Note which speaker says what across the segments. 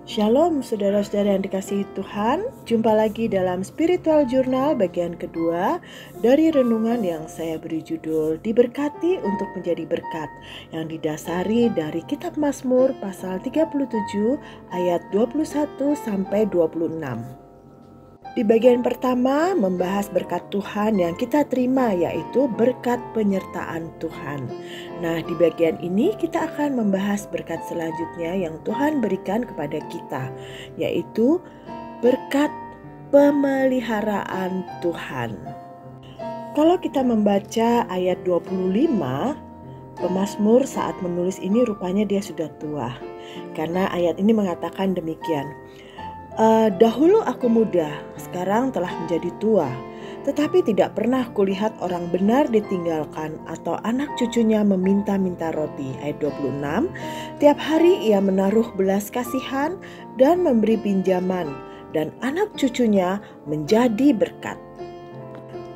Speaker 1: Shalom saudara-saudara yang dikasihi Tuhan. Jumpa lagi dalam Spiritual Journal bagian kedua dari renungan yang saya beri judul Diberkati untuk menjadi berkat, yang didasari dari kitab Mazmur pasal 37 ayat 21 sampai 26. Di bagian pertama membahas berkat Tuhan yang kita terima, yaitu berkat penyertaan Tuhan. Nah, di bagian ini kita akan membahas berkat selanjutnya yang Tuhan berikan kepada kita, yaitu berkat pemeliharaan Tuhan. Kalau kita membaca ayat 25, pemazmur saat menulis ini rupanya dia sudah tua. Karena ayat ini mengatakan demikian. Dahulu aku muda, sekarang telah menjadi tua, tetapi tidak pernah kulihat orang benar ditinggalkan atau anak cucunya meminta-minta roti. Ayat 26, tiap hari ia menaruh belas kasihan dan memberi pinjaman, dan anak cucunya menjadi berkat.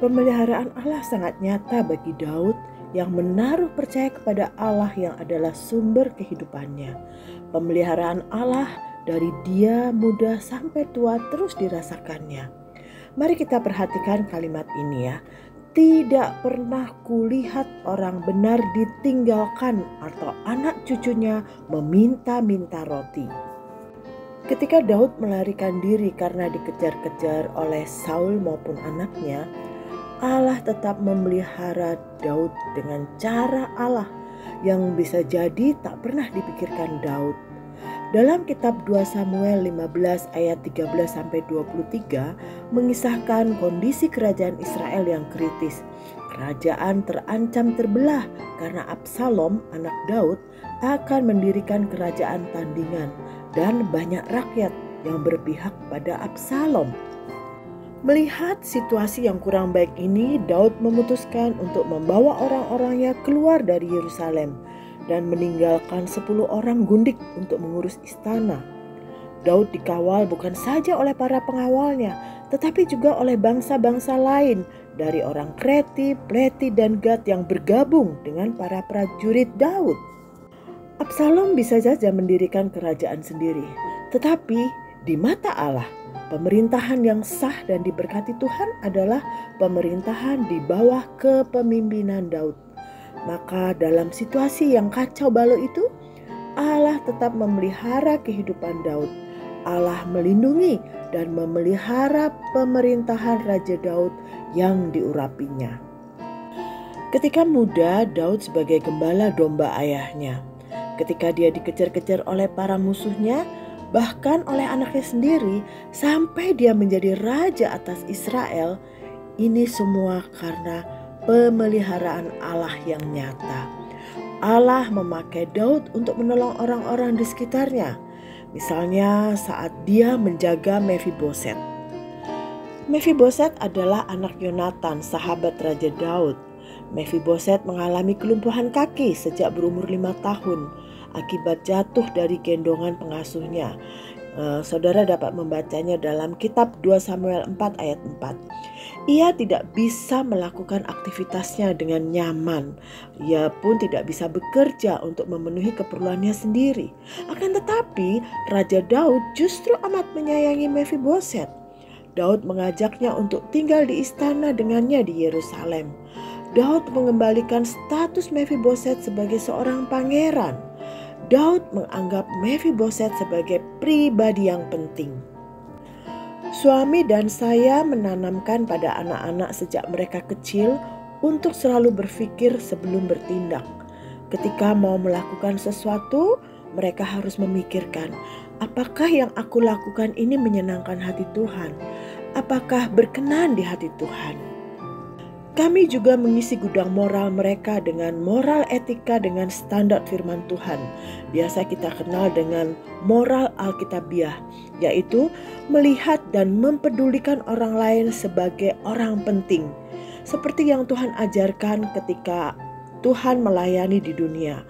Speaker 1: Pemeliharaan Allah sangat nyata bagi Daud yang menaruh percaya kepada Allah yang adalah sumber kehidupannya. Pemeliharaan Allah dari dia muda sampai tua terus dirasakannya. Mari kita perhatikan kalimat ini ya. Tidak pernah kulihat orang benar ditinggalkan atau anak cucunya meminta-minta roti. Ketika Daud melarikan diri karena dikejar-kejar oleh Saul maupun anaknya, Allah tetap memelihara Daud dengan cara Allah yang bisa jadi tak pernah dipikirkan Daud. Dalam kitab 2 Samuel 15 ayat 13-23 mengisahkan kondisi kerajaan Israel yang kritis. Kerajaan terancam terbelah karena Absalom, anak Daud, akan mendirikan kerajaan tandingan dan banyak rakyat yang berpihak pada Absalom. Melihat situasi yang kurang baik ini, Daud memutuskan untuk membawa orang-orangnya keluar dari Yerusalem dan meninggalkan 10 orang gundik untuk mengurus istana. Daud dikawal bukan saja oleh para pengawalnya, tetapi juga oleh bangsa-bangsa lain dari orang Kreti, Pleti, dan Gad yang bergabung dengan para prajurit Daud. Absalom bisa saja mendirikan kerajaan sendiri, tetapi di mata Allah, pemerintahan yang sah dan diberkati Tuhan adalah pemerintahan di bawah kepemimpinan Daud. Maka dalam situasi yang kacau balau itu, Allah tetap memelihara kehidupan Daud. Allah melindungi dan memelihara pemerintahan Raja Daud yang diurapinya. Ketika muda, Daud sebagai gembala domba ayahnya. Ketika dia dikejar-kejar oleh para musuhnya, bahkan oleh anaknya sendiri, sampai dia menjadi raja atas Israel, ini semua karena pemeliharaan Allah yang nyata. Allah memakai Daud untuk menolong orang-orang di sekitarnya. Misalnya saat dia menjaga Mephiboset. Mephiboset adalah anak Yonatan, sahabat Raja Daud. Mephiboset mengalami kelumpuhan kaki sejak berumur 5 tahun akibat jatuh dari gendongan pengasuhnya. Saudara dapat membacanya dalam kitab 2 Samuel 4 ayat 4. Ia tidak bisa melakukan aktivitasnya dengan nyaman. Ia pun tidak bisa bekerja untuk memenuhi keperluannya sendiri. Akan tetapi Raja Daud justru amat menyayangi Mephiboset. Daud mengajaknya untuk tinggal di istana dengannya di Yerusalem. Daud mengembalikan status Mephiboset sebagai seorang pangeran. Daud menganggap Mephiboset sebagai pribadi yang penting. Suami dan saya menanamkan pada anak-anak sejak mereka kecil untuk selalu berpikir sebelum bertindak. Ketika mau melakukan sesuatu, mereka harus memikirkan, apakah yang aku lakukan ini menyenangkan hati Tuhan? Apakah berkenan di hati Tuhan? Kami juga mengisi gudang moral mereka dengan moral etika dengan standar firman Tuhan. Biasa kita kenal dengan moral Alkitabiah, yaitu melihat dan mempedulikan orang lain sebagai orang penting. Seperti yang Tuhan ajarkan ketika Tuhan melayani di dunia.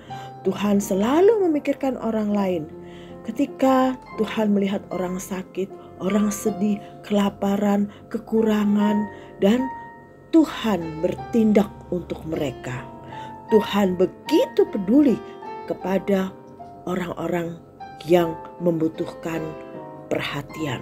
Speaker 1: Tuhan selalu memikirkan orang lain. Ketika Tuhan melihat orang sakit, orang sedih, kelaparan, kekurangan, dan Tuhan bertindak untuk mereka. Tuhan begitu peduli kepada orang-orang yang membutuhkan perhatian.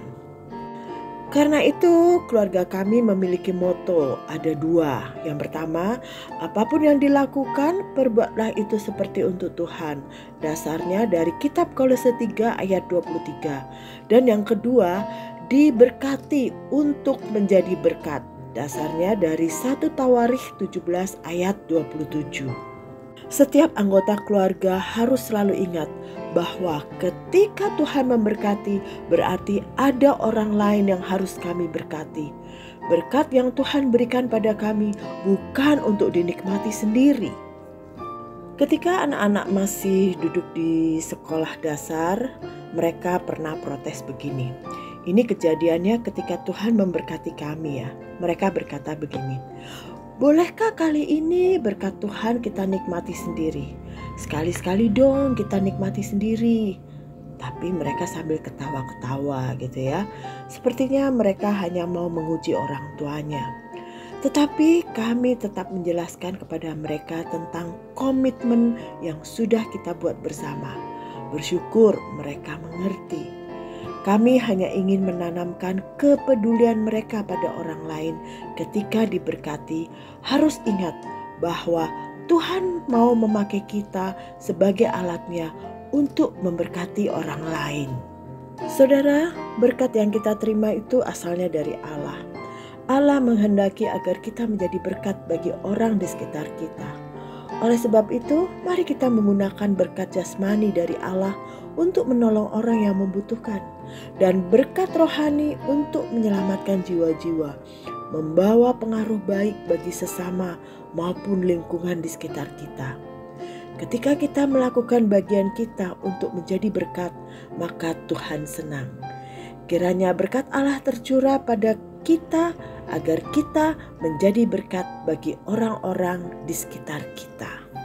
Speaker 1: Karena itu keluarga kami memiliki moto, ada dua. Yang pertama, apapun yang dilakukan, perbuatlah itu seperti untuk Tuhan. Dasarnya dari kitab Kolose 3 ayat 23. Dan yang kedua, diberkati untuk menjadi berkat. Dasarnya dari 1 Tawarikh 17 ayat 27. Setiap anggota keluarga harus selalu ingat bahwa ketika Tuhan memberkati, berarti ada orang lain yang harus kami berkati. Berkat yang Tuhan berikan pada kami bukan untuk dinikmati sendiri. Ketika anak-anak masih duduk di sekolah dasar, mereka pernah protes begini. Ini kejadiannya ketika Tuhan memberkati kami ya. Mereka berkata begini, bolehkah kali ini berkat Tuhan kita nikmati sendiri? Sekali-sekali dong kita nikmati sendiri. Tapi mereka sambil ketawa-ketawa gitu ya. Sepertinya mereka hanya mau menguji orang tuanya. Tetapi kami tetap menjelaskan kepada mereka tentang komitmen yang sudah kita buat bersama. Bersyukur mereka mengerti. Kami hanya ingin menanamkan kepedulian mereka pada orang lain ketika diberkati. Harus ingat bahwa Tuhan mau memakai kita sebagai alatnya untuk memberkati orang lain. Saudara, berkat yang kita terima itu asalnya dari Allah. Allah menghendaki agar kita menjadi berkat bagi orang di sekitar kita. Oleh sebab itu, mari kita menggunakan berkat jasmani dari Allah untuk menolong orang yang membutuhkan, dan berkat rohani untuk menyelamatkan jiwa-jiwa, membawa pengaruh baik bagi sesama maupun lingkungan di sekitar kita. Ketika kita melakukan bagian kita untuk menjadi berkat, maka Tuhan senang. Kiranya berkat Allah tercurah pada kita agar kita menjadi berkat bagi orang-orang di sekitar kita.